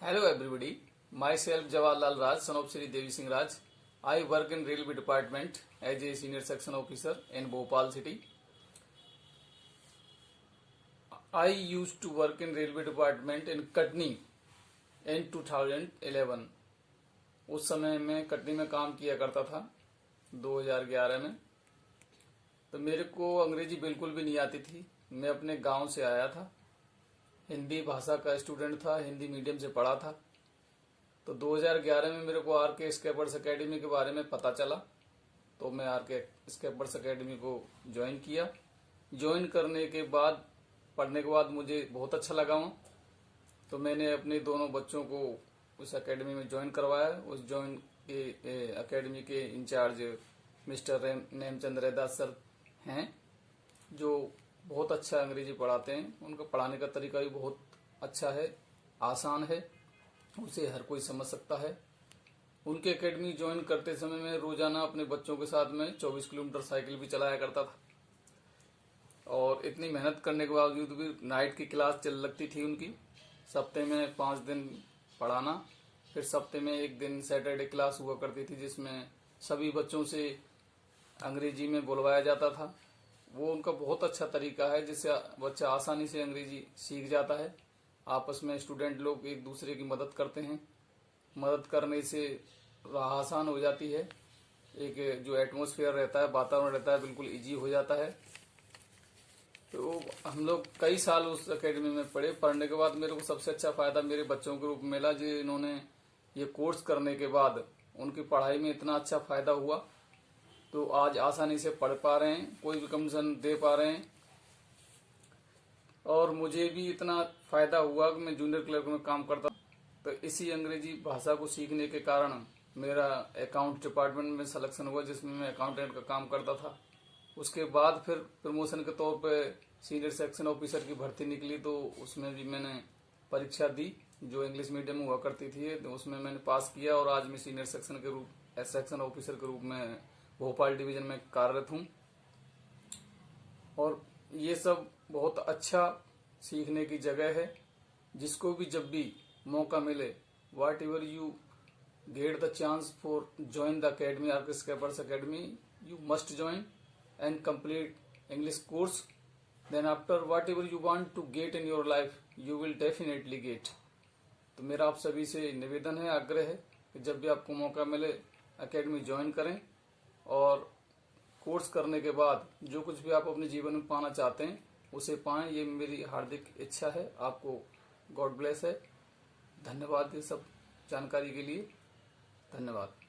Hello everybody, myself Jawaharlal Raj, son of Sri Devi Singh Raj. I work in Railway Department as a senior section officer in Bhopal city. I used to work in Railway Department in Katni in 2011. उस समय मैं कटनी में काम किया करता था 2011 में। तो मेरे को अंग्रेजी बिल्कुल भी नहीं आती थी। मैं अपने गांव से आया था, हिंदी भाषा का स्टूडेंट था, हिंदी मीडियम से पढ़ा था। तो 2011 में मेरे को आर के स्केपर्स अकेडमी के बारे में पता चला, तो मैं आर के स्केपर्स अकेडमी को ज्वाइन किया। ज्वाइन करने के बाद, पढ़ने के बाद मुझे बहुत अच्छा लगा वहाँ। तो मैंने अपने दोनों बच्चों को उस अकेडमी में ज्वाइन करवाया। उस ज्वाइन के अकेडमी के incharge mister Nemchand Raidas sir हैं, जो बहुत अच्छा अंग्रेजी पढ़ाते हैं। उनका पढ़ाने का तरीका भी बहुत अच्छा है, आसान है, उसे हर कोई समझ सकता है। उनके एकेडमी ज्वाइन करते समय मैं रोजाना अपने बच्चों के साथ में 24 किलोमीटर साइकिल भी चलाया करता था। और इतनी मेहनत करने के बावजूद भी नाइट की क्लास चल लगती थी उनकी। सप्ते में 5 दिन पढ़ाना, फिर सप्ते में 1 दिन सैटरडे क्लास हुआ करती थी, जिसमें सभी बच्चों से अंग्रेजी में बुलवाया जाता था। वो उनका बहुत अच्छा तरीका है, जिससे बच्चा आसानी से अंग्रेजी सीख जाता है। आपस में स्टूडेंट लोग एक दूसरे की मदद करते हैं। मदद करने से राह आसान हो जाती है। एक जो एटमॉस्फेयर रहता है, वातावरण रहता है, बिल्कुल इजी हो जाता है। तो हम लोग कई साल उस एकेडमी में पढ़े। पढ़ने के बाद मेरे को सबसे अच्छा फायदा मेरे बच्चों के रूप में मिला, जिन्होंने ये कोर्स करने के बाद उनकी पढ़ाई में इतना अच्छा फायदा हुआ, तो आज आसानी से पढ़ पा रहे हैं, कोई भी कंपटीशन दे पा रहे हैं। और मुझे भी इतना फायदा हुआ कि मैं जूनियर क्लर्क में काम करता, तो इसी अंग्रेजी भाषा को सीखने के कारण मेरा अकाउंट डिपार्टमेंट में सिलेक्शन हुआ, जिसमें मैं अकाउंटेंट का काम करता था। उसके बाद फिर प्रमोशन के तौर पे सीनियर सेक्शन ऑफिसर की भर्ती निकली, तो उसमें भी मैंने परीक्षा दी, जो इंग्लिश मीडियम में हुआ करती थी। तो उसमें मैंने पास किया और आज मैं सीनियर सेक्शन ऑफिसर के रूप में भोपाल डिवीजन में कार्यरत हूँ। और ये सब बहुत अच्छा सीखने की जगह है। जिसको भी जब भी मौका मिले, whatever you get the chance for join the academy, R K scapers academy, you must join and complete English course. Then after whatever you want to get in your life, you will definitely get. तो मेरा आप सभी से निवेदन है, आग्रह है कि जब भी आपको मौका मिले एकेडमी ज्वाइन करें, और कोर्स करने के बाद जो कुछ भी आप अपने जीवन में पाना चाहते हैं उसे पाएं। ये मेरी हार्दिक इच्छा है। आपको गॉड ब्लेस है। धन्यवाद ये सब जानकारी के लिए। धन्यवाद।